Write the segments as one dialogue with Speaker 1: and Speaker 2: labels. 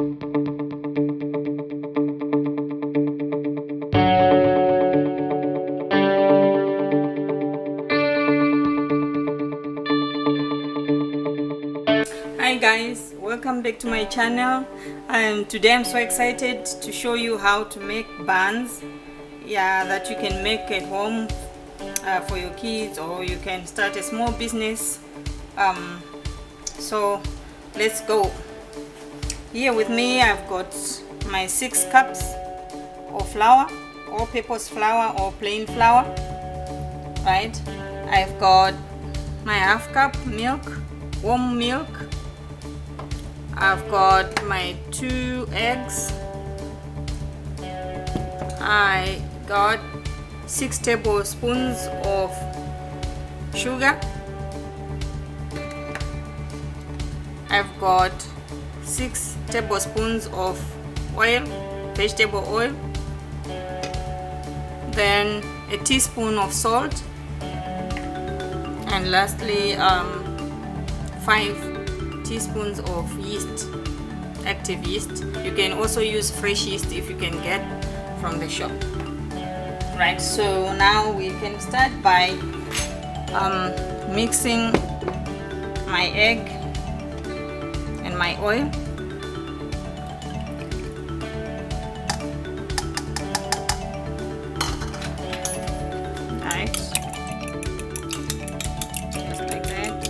Speaker 1: Hi guys, welcome back to my channel. Today I'm so excited to show you how to make buns, that you can make at home for your kids, or you can start a small business. So let's go. Here with me I've got my 6 cups of flour, all-purpose flour or plain flour, right? I've got my ½ cup milk, warm milk. I've got my 2 eggs. I got 6 tablespoons of sugar. I've got 6 tablespoons of oil, vegetable oil. Then a teaspoon of salt. And lastly, 5 teaspoons of yeast, active yeast. You can also use fresh yeast if you can get from the shop. Right, so now we can start by mixing my egg and my oil. Right, just like that.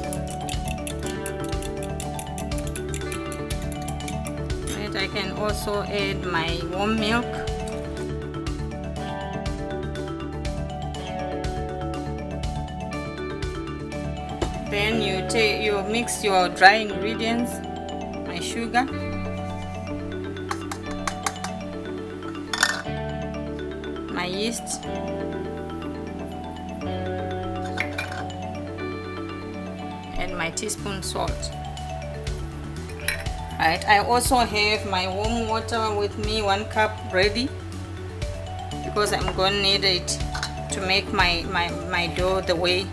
Speaker 1: I can also add my warm milk. Then you mix your dry ingredients, my sugar, my yeast, and my teaspoon salt. Right, I also have my warm water with me, 1 cup ready, because I'm going to need it to make my dough the way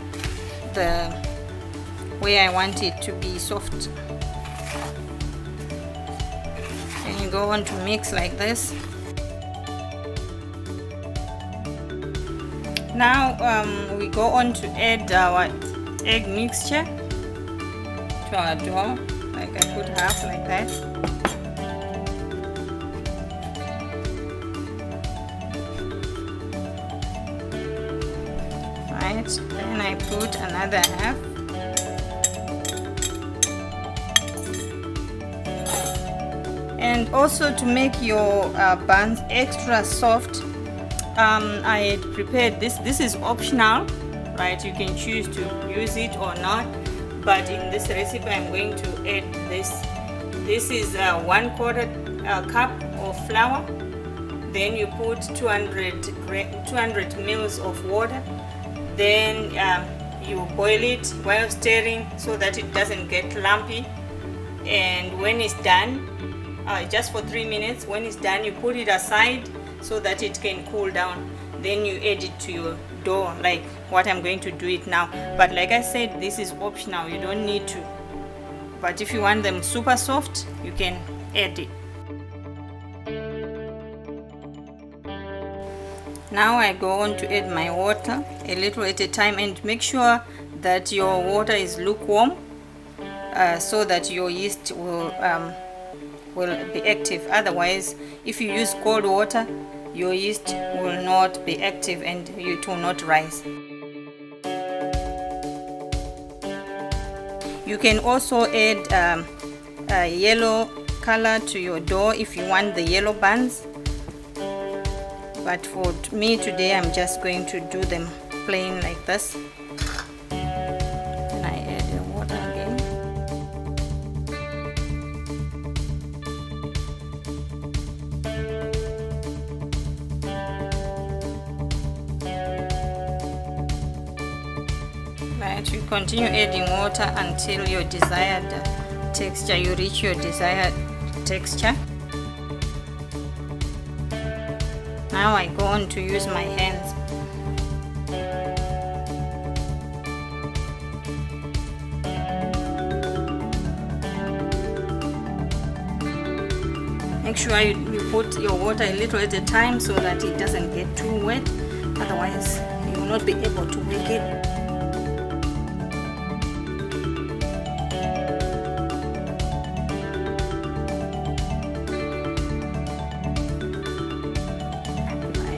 Speaker 1: I want it to be soft. Then you go on to mix like this. Now we go on to add our egg mixture to our dough. Like I put half like that. Right, then I put another half. And also to make your buns extra soft, I had prepared this. This is optional, right? You can choose to use it or not. But in this recipe I'm going to add this. This is 1/4 cup of flour. Then you put 200 mils of water. Then you boil it while stirring so that it doesn't get lumpy. And when it's done, just for 3 minutes, when it's done you put it aside so that it can cool down. Then you add it to your dough, like what I'm going to do it now. But like I said, this is optional, you don't need to. But if you want them super soft, you can add it. Now I go on to add my water, a little at a time, and make sure that your water is lukewarm, so that your yeast will be active. Otherwise, if you use cold water, your yeast will not be active and it will not rise. You can also add a yellow color to your dough if you want the yellow buns. But for me today, I'm just going to do them plain like this. And I add the water again. Right, you continue adding water until your desired texture, you reach your desired texture. Now I go on to use my hands. Make sure you put your water a little at a time so that it doesn't get too wet, otherwise you will not be able to make it.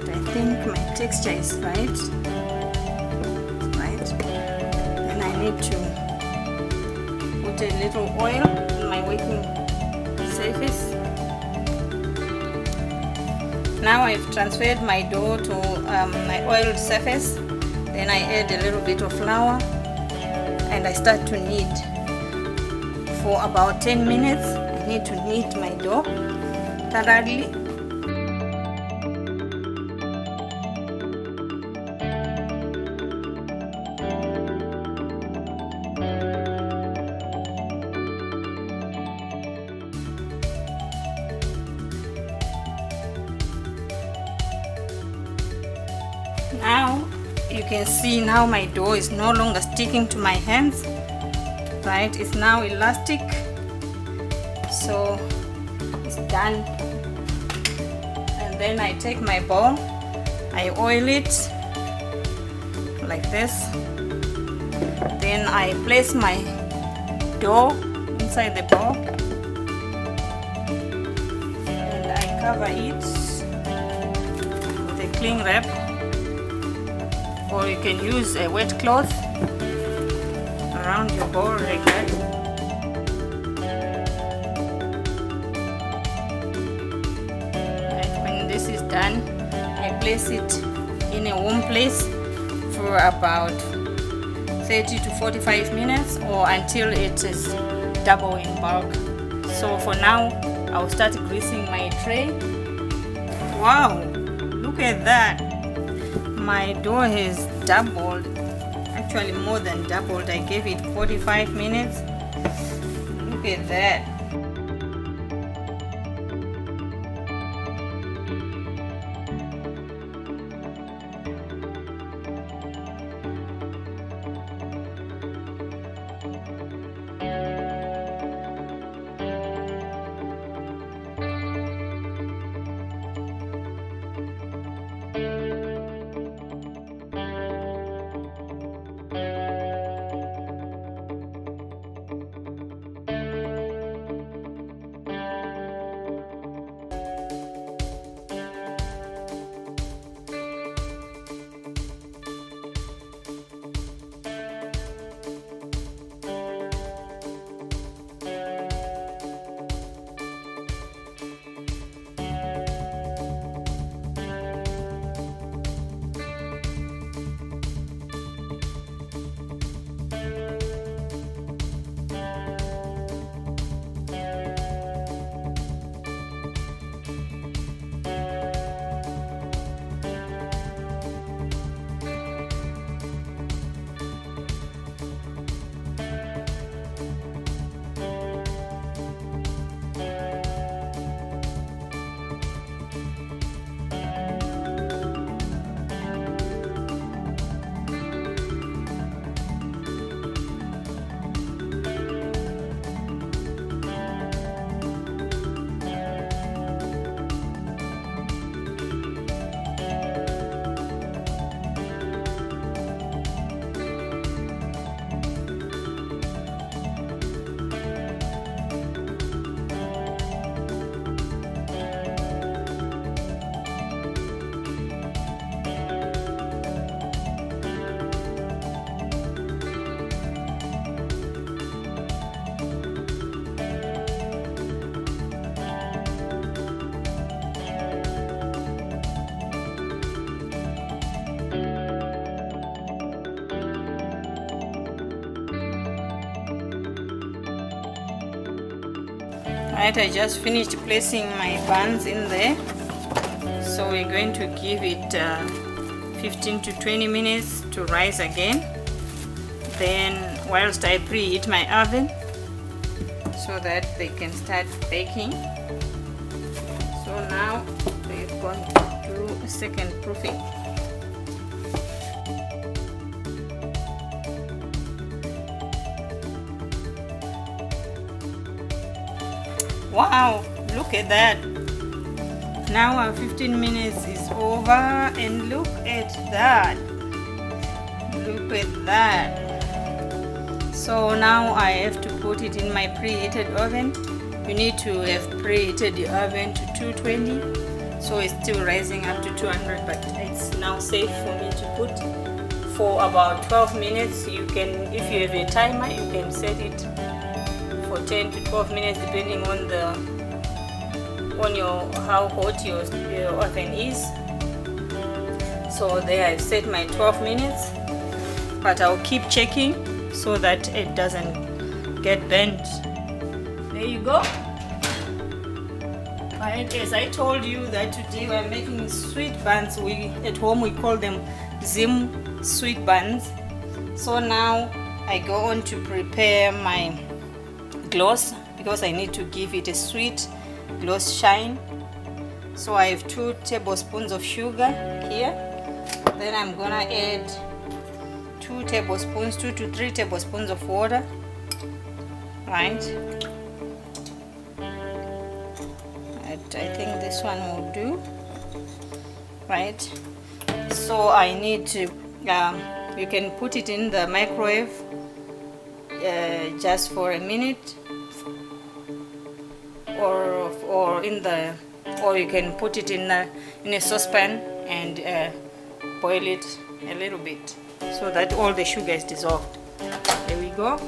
Speaker 1: I think my texture is right. Then I need to put a little oil on my working surface. Now I've transferred my dough to my oiled surface. Then I add a little bit of flour and I start to knead for about 10 minutes. I need to knead my dough thoroughly. Now you can see now my dough is no longer sticking to my hands, right? It's now elastic, so it's done. And then I take my bowl, I oil it like this, then I place my dough inside the bowl and I cover it with a cling wrap, or you can use a wet cloth around your bowl like that. Right, when this is done, I place it in a warm place for about 30 to 45 minutes or until it is double in bulk. So for now, I'll start greasing my tray. Wow, look at that! My dough has doubled, actually more than doubled. I gave it 45 minutes. Look at that. Right, I just finished placing my buns in there, so we're going to give it 15 to 20 minutes to rise again. Then whilst I preheat my oven so that they can start baking. So now we're going to do a second proofing. Wow, Look at that. Now our 15 minutes is over, and look at that. Look at that. So now I have to put it in my preheated oven. You need to have preheated the oven to 220. So it's still rising up to 200, but it's now safe for me to put for about 12 minutes. You can, if you have a timer, you can set it for 10 to 12 minutes depending on how hot your oven is. So there I've set my 12 minutes, but I'll keep checking so that it doesn't get bent. There you go. Right, as I told you that today we're making sweet buns. At home we call them Zim sweet buns. So now I go on to prepare my gloss because I need to give it a sweet gloss shine. So I have 2 tablespoons of sugar here. Then I'm gonna add 2 to 3 tablespoons of water. Right. I think this one will do. Right. So I need to. You can put it in the microwave just for a minute, or you can put it in a saucepan and boil it a little bit so that all the sugar is dissolved. There we go.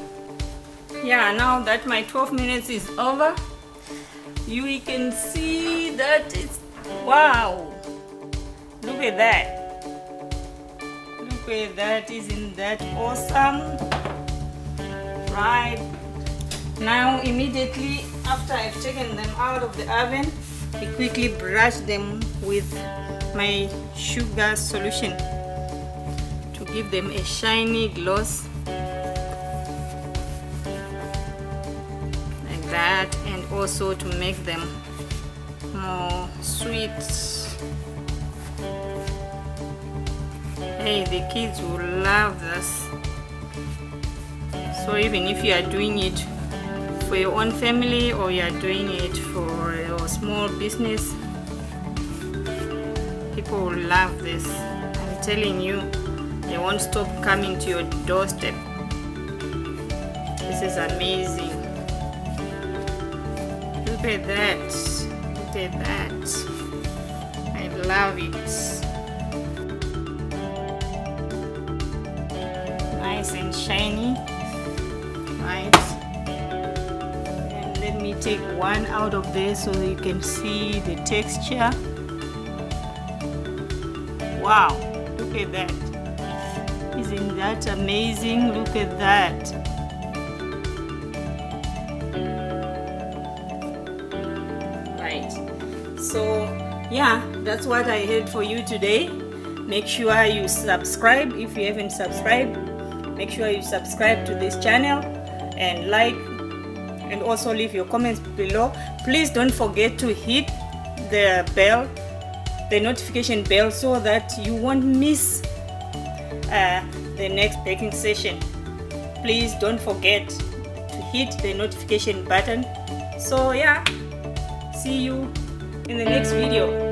Speaker 1: Yeah, now that my 12 minutes is over, you can see that it's, wow, look at that. Look at that. Isn't that awesome? Right. Now immediately after I've taken them out of the oven, I quickly brush them with my sugar solution to give them a shiny gloss like that, and also to make them more sweet. Hey, the kids will love this. So even if you are doing it for your own family or you are doing it for your small business, people will love this. I'm telling you, they won't stop coming to your doorstep. This is amazing. Look at that. Look at that. I love it. Nice and shiny. Right. And let me take one out of there so you can see the texture. Wow, look at that. Isn't that amazing? Look at that. Right. So yeah, that's what I had for you today. Make sure you subscribe if you haven't subscribed. Make sure you subscribe to this channel and like, and also leave your comments below. Please don't forget to hit the bell, the notification bell, so that you won't miss the next baking session. Please don't forget to hit the notification button. So yeah, see you in the next video.